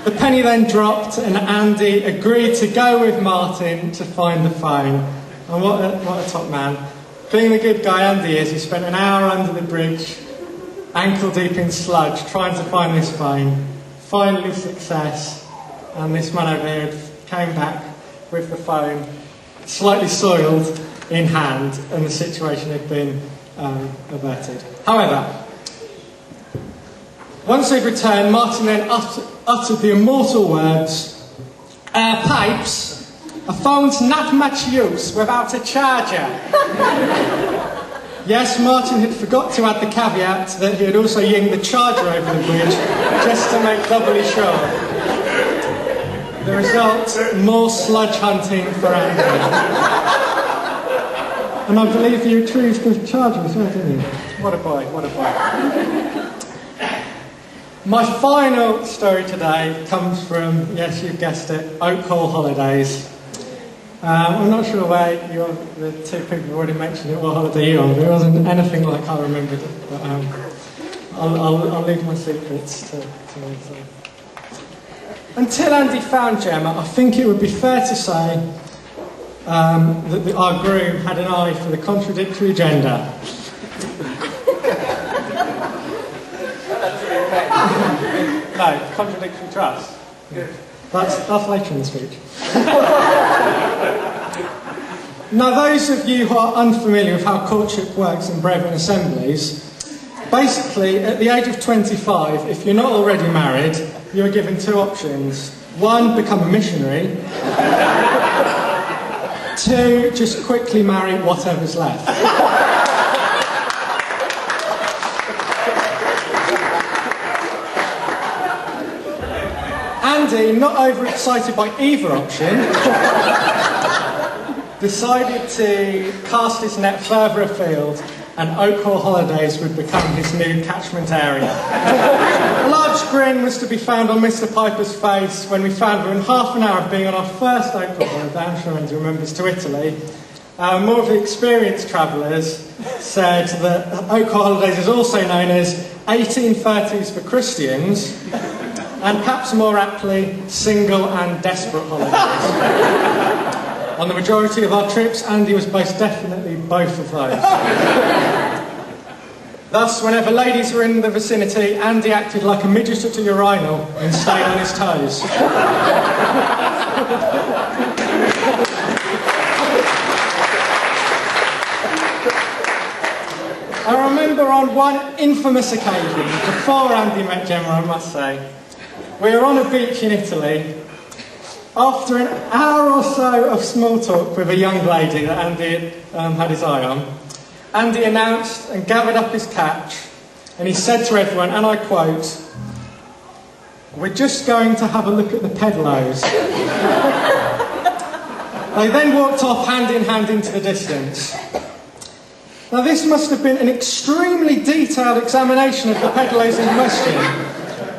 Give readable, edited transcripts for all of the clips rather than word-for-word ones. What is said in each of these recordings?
The penny then dropped and Andy agreed to go with Martin to find the phone. And what a top man. Being the good guy Andy is, he spent an hour under the bridge, ankle deep in sludge, trying to find this phone. Finally success, and this man over here came back with the phone, slightly soiled in hand, and the situation had been averted. However, once they'd returned, Martin then uttered the immortal words, "Pipes, a phone's not much use without a charger." Yes, Martin had forgot to add the caveat that he had also yinged the charger over the bridge, just to make doubly sure. The result, more sludge hunting for Andy. And I believe you retrieved the charger as well, didn't you? What a boy, what a boy. My final story today comes from, yes, you've guessed it, Oak Hall Holidays. I'm not sure where the two people have already mentioned it, what holiday you're on, but it wasn't anything like I remembered it. But I'll leave my secrets to me. So. Until Andy found Gemma, I think it would be fair to say that our groom had an eye for the contradictory gender. No, contradictory trust. Good. That's later in the speech. Now, those of you who are unfamiliar with how courtship works in Brethren assemblies, basically, at the age of 25, if you're not already married, you're given two options. One, become a missionary. Two, just quickly marry whatever's left. Andy, not overexcited by either option, decided to cast his net further afield, and Oak Hall Holidays would become his new catchment area. A large grin was to be found on Mr. Piper's face when we found within half an hour of being on our first Oak Hall holiday, I'm sure Andy remembers, to Italy. More of the experienced travellers said that Oak Hall Holidays is also known as 1830s for Christians, and perhaps more aptly, single and desperate holidays. On the majority of our trips, Andy was most definitely both of those. Thus, whenever ladies were in the vicinity, Andy acted like a midget at a urinal and stayed on his toes. I remember on one infamous occasion, before Andy met Gemma, I must say, we were on a beach in Italy. After an hour or so of small talk with a young lady that Andy had his eye on, Andy announced and gathered up his catch, and he said to everyone, and I quote, "We're just going to have a look at the pedlos." They then walked off hand in hand into the distance. Now this must have been an extremely detailed examination of the pedlos in question,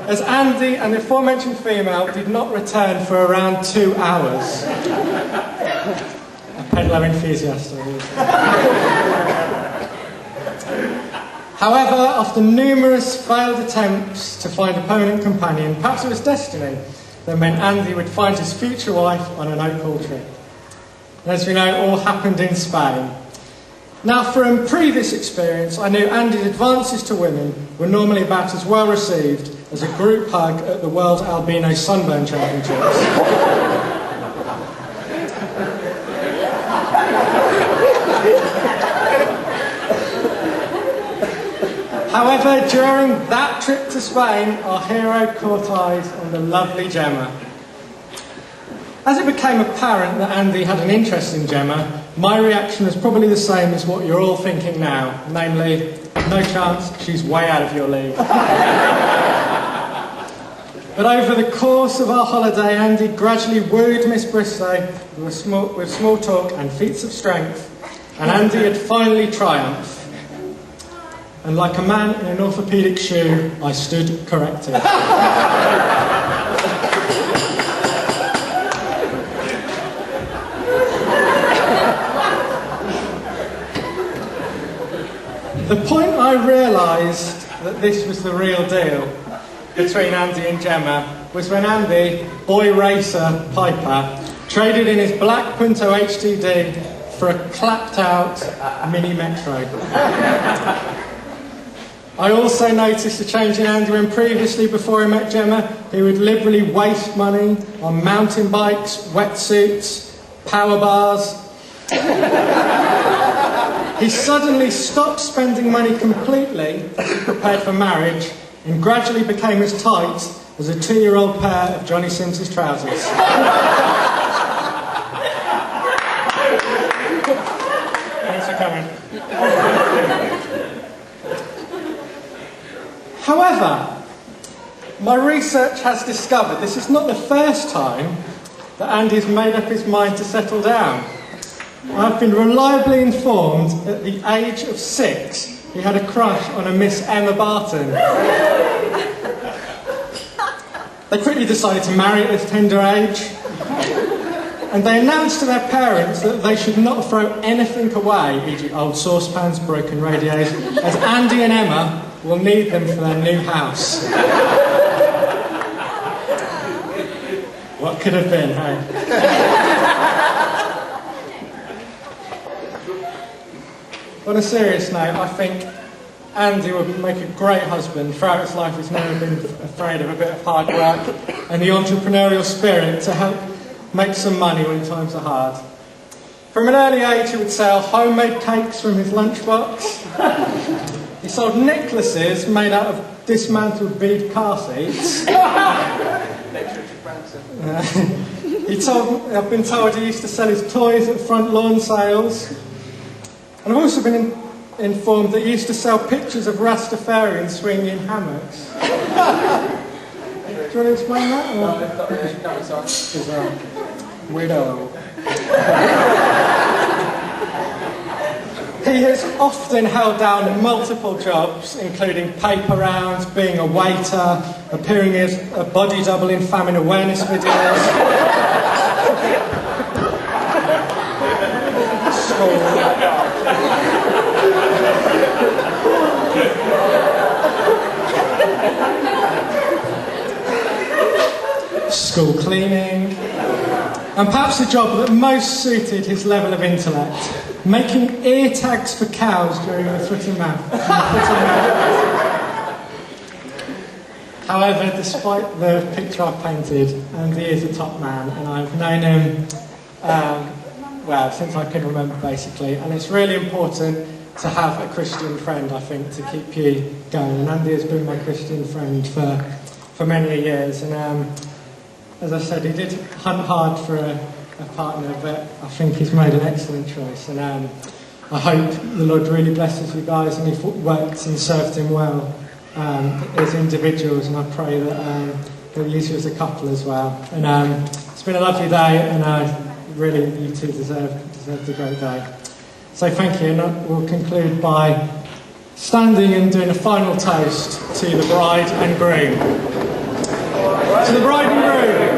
as Andy and the aforementioned female did not return for around 2 hours. A pedalo enthusiast. However, after numerous failed attempts to find a permanent companion, perhaps it was destiny that meant Andy would find his future wife on an Oak Hall trip. And as we know, it all happened in Spain. Now, from previous experience, I knew Andy's advances to women were normally about as well received as a group hug at the World Albino Sunburn Championships. However, during that trip to Spain, our hero caught eyes on the lovely Gemma. As it became apparent that Andy had an interest in Gemma, my reaction was probably the same as what you're all thinking now, namely, no chance, she's way out of your league. But over the course of our holiday, Andy gradually wooed Miss Bristow with small talk and feats of strength, and Andy had finally triumphed. And like a man in an orthopaedic shoe, I stood corrected. The point I realised that this was the real deal between Andy and Gemma was when Andy, boy racer Piper, traded in his black Punto HDD for a clapped-out Mini Metro. I also noticed a change in Andy when previously, before he met Gemma, he would liberally waste money on mountain bikes, wetsuits, power bars. He suddenly stopped spending money completely as he prepared for marriage and gradually became as tight as a 2-year-old pair of Johnny Sims's trousers. Thanks for coming. However, my research has discovered this is not the first time that Andy's made up his mind to settle down. I've been reliably informed at the age of 6 he had a crush on a Miss Emma Barton. They quickly decided to marry at this tender age, and they announced to their parents that they should not throw anything away, e.g. old saucepans, broken radios, as Andy and Emma will need them for their new house. What could have been, hey? On a serious note, I think Andy would make a great husband. Throughout his life, he's never been afraid of a bit of hard work and the entrepreneurial spirit to help make some money when times are hard. From an early age, he would sell homemade cakes from his lunchbox. He sold necklaces made out of dismantled bead car seats. I've been told he used to sell his toys at front lawn sales. And I've also been informed that he used to sell pictures of Rastafarians swinging in hammocks. Do you want to explain that? No, it's on. Widow. He has often held down multiple jobs, including paper rounds, being a waiter, appearing as a body double in famine awareness videos. School cleaning, and perhaps the job that most suited his level of intellect, making ear tags for cows during a footy match. However, despite the picture I've painted, Andy is a top man, and I've known him since I can remember, basically, and it's really important to have a Christian friend, I think, to keep you going. And Andy has been my Christian friend for many years, and as I said, he did hunt hard for a partner, but I think he's made an excellent choice, and I hope the Lord really blesses you guys and you've worked and served him well as individuals, and I pray that he'll use you as a couple as well. And it's been a lovely day, and really you two deserved a great day. So thank you, and we'll conclude by standing and doing a final toast to the bride and groom. To the bride and groom.